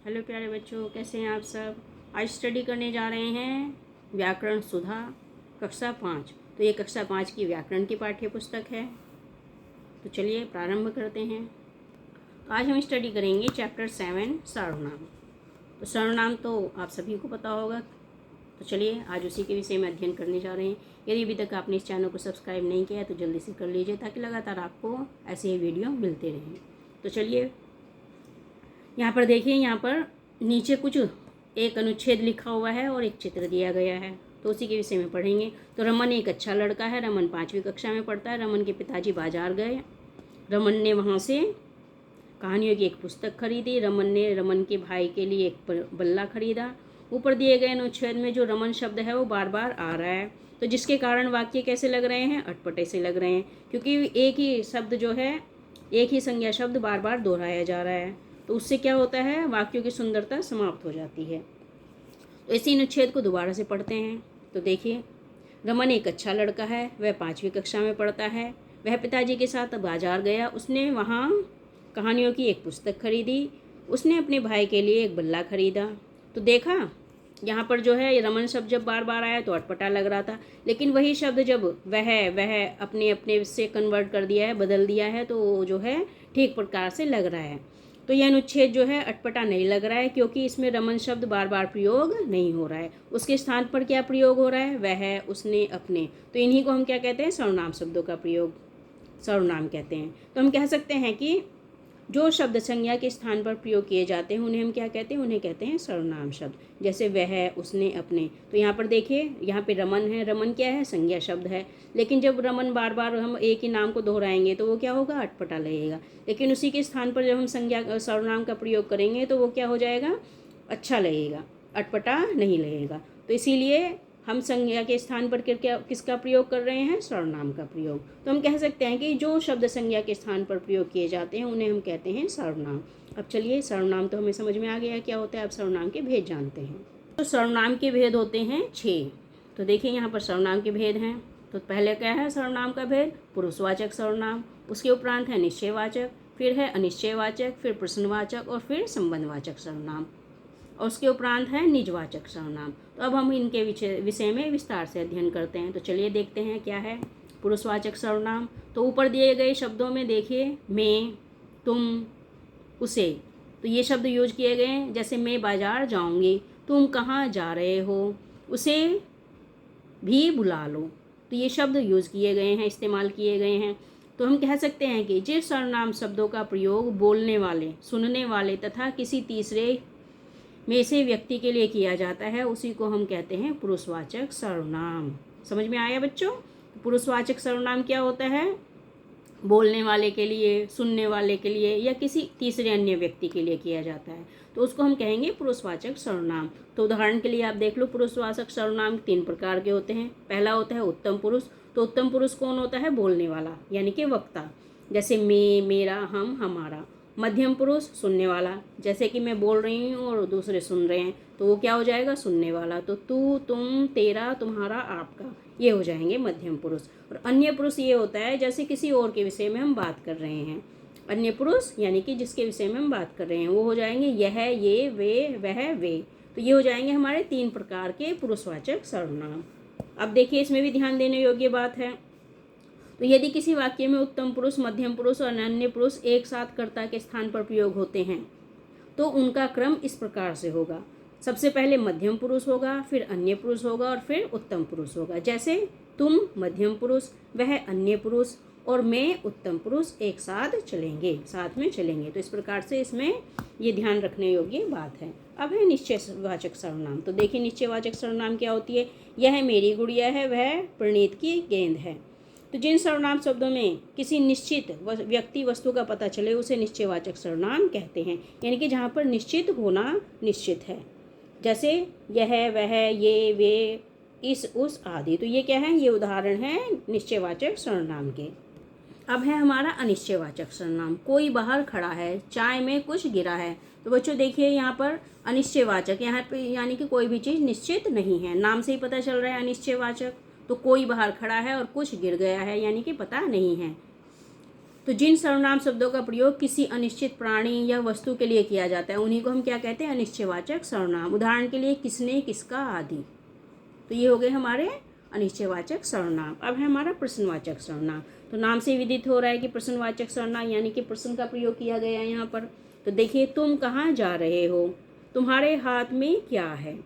Hello प्यारे बच्चों, कैसे हैं आप सब। आज स्टडी करने जा रहे हैं व्याकरण सुधा कक्षा 5। तो ये कक्षा 5 की व्याकरण की पाठ्य पुस्तक है। तो चलिए प्रारंभ करते हैं। तो आज हम स्टडी करेंगे चैप्टर 7 सर्वनाम। तो सर्वनाम तो आप सभी को पता होगा। तो चलिए आज उसी के विषय में अध्ययन करने जा रहे हैं। यदि अभी तक आपने इस चैनल को सब्सक्राइब नहीं किया है तो जल्दी से कर लीजिए, ताकि लगातार आपको ऐसे ही वीडियो मिलते रहें। तो चलिए यहाँ पर देखिए, यहाँ पर नीचे कुछ एक अनुच्छेद लिखा हुआ है और एक चित्र दिया गया है। तो उसी के विषय में पढ़ेंगे। तो रमन एक अच्छा लड़का है। रमन 5वीं कक्षा में पढ़ता है। रमन के पिताजी बाजार गए। रमन ने वहाँ से कहानियों की एक पुस्तक खरीदी। रमन ने रमन के भाई के लिए एक बल्ला खरीदा। ऊपर दिए गए अनुच्छेद में जो रमन शब्द है वो बार बार आ रहा है। तो जिसके कारण वाक्य कैसे लग रहे हैं, अटपटे से लग रहे हैं, क्योंकि एक ही शब्द जो है, एक ही संज्ञा शब्द बार बार दोहराया जा रहा है। तो उससे क्या होता है, वाक्यों की सुंदरता समाप्त हो जाती है। तो इसी अनुच्छेद को दोबारा से पढ़ते हैं। तो देखिए, रमन एक अच्छा लड़का है। वह 5वीं कक्षा में पढ़ता है। वह पिताजी के साथ बाजार गया। उसने वहाँ कहानियों की एक पुस्तक खरीदी। उसने अपने भाई के लिए एक बल्ला खरीदा। तो देखा, यहाँ पर जो है रमन शब्द जब बार बार आया तो अटपटा लग रहा था, लेकिन वही शब्द जब वह अपने अपने से कन्वर्ट कर दिया है, बदल दिया है, तो जो है ठीक प्रकार से लग रहा है। तो यह अनुच्छेद जो है अटपटा नहीं लग रहा है, क्योंकि इसमें रमन शब्द बार बार प्रयोग नहीं हो रहा है। उसके स्थान पर क्या प्रयोग हो रहा है, वह, उसने, अपने। तो इन्हीं को हम क्या कहते हैं, सर्वनाम शब्दों का प्रयोग सर्वनाम कहते हैं। तो हम कह सकते हैं कि जो शब्द संज्ञा के स्थान पर प्रयोग किए जाते हैं उन्हें हम क्या कहते हैं, उन्हें कहते हैं सर्वनाम शब्द। जैसे वह, उसने, अपने। तो यहाँ पर देखिए, यहाँ पे रमन है। रमन क्या है, संज्ञा शब्द है। लेकिन जब रमन बार बार हम एक ही नाम को दोहराएंगे तो वो क्या होगा, अटपटा लगेगा। लेकिन उसी के स्थान पर जब हम संज्ञा सर्वनाम का प्रयोग करेंगे तो वो क्या हो जाएगा, अच्छा लगेगा, अटपटा नहीं लगेगा। तो इसीलिए हम संज्ञा के स्थान पर क्या किसका प्रयोग कर रहे हैं, सर्वनाम का प्रयोग। तो हम कह सकते हैं कि जो शब्द संज्ञा के स्थान पर प्रयोग किए जाते हैं उन्हें हम कहते हैं सर्वनाम। अब चलिए, सर्वनाम तो हमें समझ में आ गया क्या होता है। अब सर्वनाम के भेद जानते हैं। तो सर्वनाम के भेद होते हैं 6। तो देखिए, यहाँ पर सर्वनाम के भेद हैं। तो पहले क्या है सर्वनाम का भेद, पुरुषवाचक सर्वनाम। उसके उपरांत है निश्चयवाचक, फिर है अनिश्चयवाचक, फिर प्रश्नवाचक और फिर संबंधवाचक सर्वनाम। और उसके उपरांत है निजवाचक सर्वनाम। तो अब हम इनके विषय में विस्तार से अध्ययन करते हैं। तो चलिए देखते हैं क्या है पुरुषवाचक सर्वनाम। तो ऊपर दिए गए शब्दों में देखिए, मैं, तुम, उसे। तो ये शब्द यूज किए गए हैं। जैसे मैं बाजार जाऊंगी, तुम कहाँ जा रहे हो, उसे भी बुला लो। तो ये शब्द यूज किए गए हैं, इस्तेमाल किए गए हैं। तो हम कह सकते हैं कि जिस सर्वनाम शब्दों का प्रयोग बोलने वाले, सुनने वाले तथा किसी तीसरे में से व्यक्ति के लिए किया जाता है उसी को हम कहते हैं पुरुषवाचक सर्वनाम। समझ में आया बच्चों। पुरुषवाचक सर्वनाम क्या होता है, बोलने वाले के लिए, सुनने वाले के लिए या किसी तीसरे अन्य व्यक्ति के लिए किया जाता है, तो उसको हम कहेंगे पुरुषवाचक सर्वनाम। तो उदाहरण के लिए आप देख लो, पुरुषवाचक सर्वनाम 3 प्रकार के होते हैं। पहला होता है उत्तम पुरुष। तो उत्तम पुरुष कौन होता है, बोलने वाला यानी कि वक्ता। जैसे मैं, मेरा, हम, हमारा। मध्यम पुरुष, सुनने वाला। जैसे कि मैं बोल रही हूँ और दूसरे सुन रहे हैं, तो वो क्या हो जाएगा, सुनने वाला। तो तू, तुम, तेरा, तुम्हारा, आपका, ये हो जाएंगे मध्यम पुरुष। और अन्य पुरुष ये होता है जैसे किसी और के विषय में हम बात कर रहे हैं। अन्य पुरुष यानी कि जिसके विषय में हम बात कर रहे हैं, वो हो जाएंगे यह, ये, वे, वह, वे। तो ये हो जाएंगे हमारे 3 प्रकार के पुरुषवाचक सर्वनाम। अब देखिए, इसमें भी ध्यान देने योग्य बात है। तो यदि किसी वाक्य में उत्तम पुरुष, मध्यम पुरुष और अन्य पुरुष एक साथ कर्ता के स्थान पर प्रयोग होते हैं तो उनका क्रम इस प्रकार से होगा। सबसे पहले मध्यम पुरुष होगा, फिर अन्य पुरुष होगा और फिर उत्तम पुरुष होगा। जैसे तुम मध्यम पुरुष, वह अन्य पुरुष और मैं उत्तम पुरुष एक साथ चलेंगे, साथ में चलेंगे। तो इस प्रकार से इसमें ये ध्यान रखने योग्य बात है। अब है निश्चयवाचक सर्वनाम। तो देखिए, निश्चयवाचक सर्वनाम क्या होती है। यह मेरी गुड़िया है, वह प्रणीत की गेंद है। तो जिन सर्वनाम शब्दों में किसी निश्चित व्यक्ति, वस्तु का पता चले उसे निश्चयवाचक सर्वनाम कहते हैं। यानी कि जहाँ पर निश्चित होना निश्चित है। जैसे यह, वह, ये, वे, इस, उस आदि। तो ये क्या है, ये उदाहरण है निश्चयवाचक सर्वनाम के। अब है हमारा अनिश्चयवाचक सर्वनाम। कोई बाहर खड़ा है, चाय में कुछ गिरा है। तो बच्चों देखिए, यहाँ पर अनिश्चयवाचक, यहाँ पे यानी कि कोई भी चीज़ निश्चित नहीं है। नाम से ही पता चल रहा है अनिश्चयवाचक। तो कोई बाहर खड़ा है, चाय में कुछ गिरा है। तो बच्चों देखिए, यहाँ पर अनिश्चयवाचक, यानी कि कोई भी चीज़ निश्चित नहीं है। नाम से ही पता चल रहा है अनिश्चयवाचक। तो कोई बाहर खड़ा है और कुछ गिर गया है, यानी कि पता नहीं है। तो कोई बाहर खड़ा है और कुछ गिर गया है, यानी कि पता नहीं है। तो जिन सर्वनाम शब्दों का प्रयोग किसी अनिश्चित प्राणी या वस्तु के लिए किया जाता है उन्हीं को हम क्या कहते हैं, अनिश्चयवाचक सर्वनाम। उदाहरण के लिए किसने, किसका आदि। तो ये हो गए हमारे अनिश्चयवाचक सर्वनाम। अब है हमारा प्रश्नवाचक सर्वनाम। तो नाम से विदित हो रहा है कि प्रश्नवाचक सर्वनाम यानी कि प्रश्न का प्रयोग किया गया है यहाँ पर। तो देखिए, तुम कहाँ जा रहे हो, तुम्हारे हाथ में क्या है।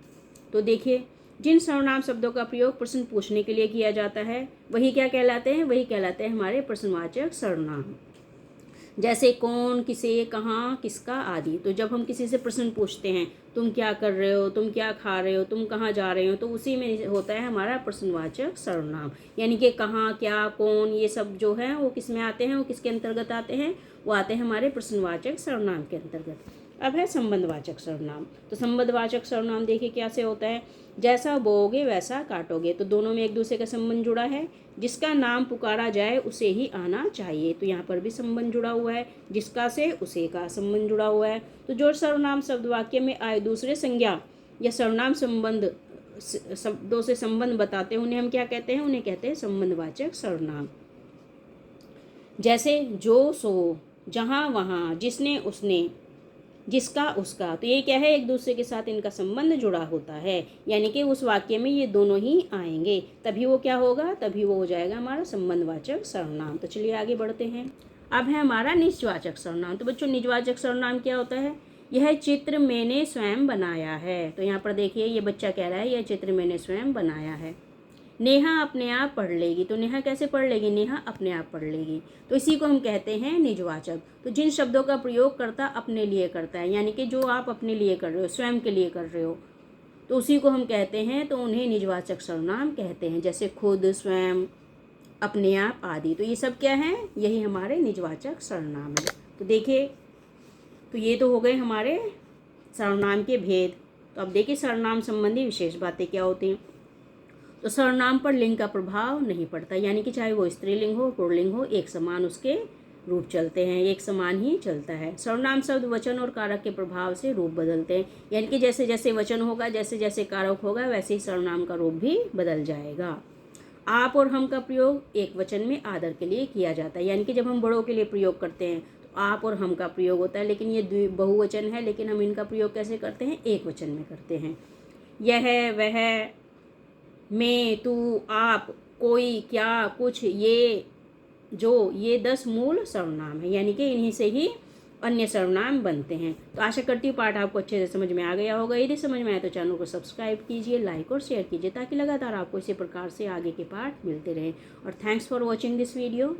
तो देखिए, जिन सर्वनाम शब्दों का प्रयोग प्रश्न पूछने के लिए किया जाता है वही क्या कहलाते हैं, वही कहलाते हैं हमारे प्रश्नवाचक सर्वनाम। जैसे कौन, किसे, कहाँ, किसका आदि। तो जब हम किसी से प्रश्न पूछते हैं, तुम क्या कर रहे हो, तुम क्या खा रहे हो, तुम कहाँ जा रहे हो, तो उसी में होता है हमारा प्रश्नवाचक सर्वनाम। यानी कि कहाँ, क्या, कौन, ये सब जो है वो किस में आते हैं, वो किसके अंतर्गत आते हैं, वो आते हैं हमारे प्रश्नवाचक सर्वनाम के अंतर्गत। अब है संबंधवाचक सर्वनाम। तो संबंधवाचक सर्वनाम देखिए क्या से होता है, जैसा बोओगे वैसा काटोगे। तो दोनों में एक दूसरे का संबंध जुड़ा है। जिसका नाम पुकारा जाए उसे ही आना चाहिए। तो यहाँ पर भी संबंध जुड़ा हुआ है, जिसका से उसे का संबंध जुड़ा हुआ है। तो जो सर्वनाम शब्द वाक्य में आए दूसरे संज्ञा या सर्वनाम संबंध शब्दों से संबंध बताते हैं उन्हें हम क्या कहते हैं, उन्हें कहते हैं संबंधवाचक सर्वनाम। जैसे जो सो, जहाँ वहाँ, जिसने उसने, जिसका उसका। तो ये क्या है, एक दूसरे के साथ इनका संबंध जुड़ा होता है। यानी कि उस वाक्य में ये दोनों ही आएंगे, तभी वो क्या होगा, तभी वो हो जाएगा हमारा संबंधवाचक सर्वनाम। तो चलिए आगे बढ़ते हैं। अब है हमारा निजवाचक सर्वनाम। तो बच्चों, निजवाचक सर्वनाम क्या होता है, यह चित्र मैंने स्वयं बनाया है। तो यहाँ पर देखिए, ये बच्चा कह रहा है यह चित्र मैंने स्वयं बनाया है। नेहा अपने आप पढ़ लेगी। तो नेहा कैसे पढ़ लेगी, नेहा अपने आप पढ़ लेगी। तो इसी को हम कहते हैं निजवाचक। तो जिन शब्दों का प्रयोग कर्ता अपने लिए करता है, यानी कि जो आप अपने लिए कर रहे हो, स्वयं के लिए कर रहे हो, तो उसी को हम कहते हैं, तो उन्हें निजवाचक सर्वनाम कहते हैं। जैसे खुद, स्वयं, अपने आप आदि। तो ये सब क्या है, यही हमारे निजवाचक सर्वनाम है। तो देखिए, तो ये तो हो गए हमारे सर्वनाम के भेद। तो अब देखिए सर्वनाम संबंधी विशेष बातें क्या होती हैं। तो सर्वनाम पर लिंग का प्रभाव नहीं पड़ता, यानी कि चाहे वो स्त्रीलिंग हो, पुल्लिंग हो, एक समान उसके रूप चलते हैं, एक समान ही चलता है। सर्वनाम शब्द वचन और कारक के प्रभाव से रूप बदलते हैं, यानी कि जैसे जैसे वचन होगा, जैसे जैसे कारक होगा, वैसे ही सर्वनाम का रूप भी बदल जाएगा। आप और हम का प्रयोग एक वचन में आदर के लिए किया जाता है, यानी कि जब हम बड़ों के लिए प्रयोग करते हैं तो आप और हम का प्रयोग होता है, लेकिन ये बहुवचन है, लेकिन हम इनका प्रयोग कैसे करते हैं, एक वचन में करते हैं। यह, वह, मैं, तू, आप, कोई, क्या, कुछ, ये, जो, ये 10 मूल सर्वनाम है, यानी कि इन्हीं से ही अन्य सर्वनाम बनते हैं। तो आशा करती हूँ पाठ आपको अच्छे से समझ में आ गया होगा। यदि समझ में आए तो चैनल को सब्सक्राइब कीजिए, लाइक और शेयर कीजिए, ताकि लगातार आपको इसी प्रकार से आगे के पाठ मिलते रहें। और thanks for watching this video.